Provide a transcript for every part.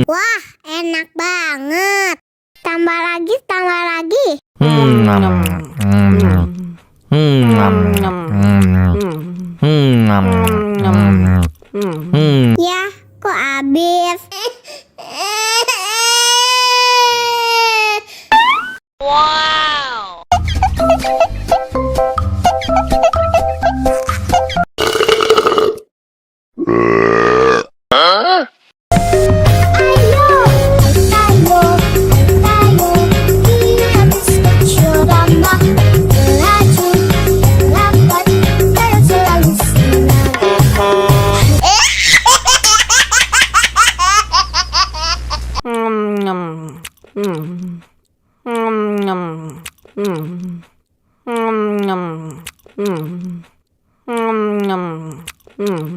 Wah, enak banget. Tambah lagi, tambah lagi. Ya, kok habis? Wow.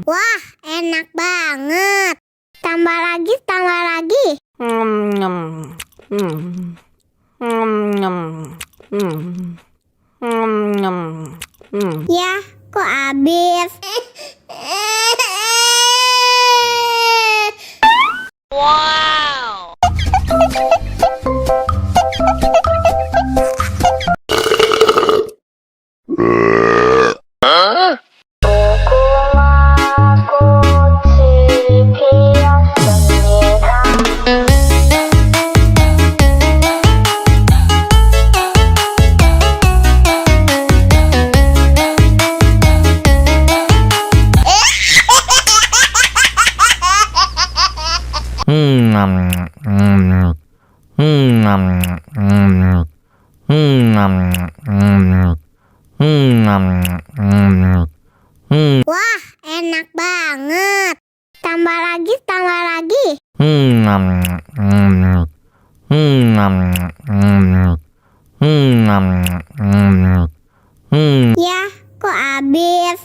Wah, enak banget. Tambah lagi, tambah lagi. Ya, kok habis? Wow. Wah, enak banget. Tambah lagi, tambah lagi. Ya, kok habis?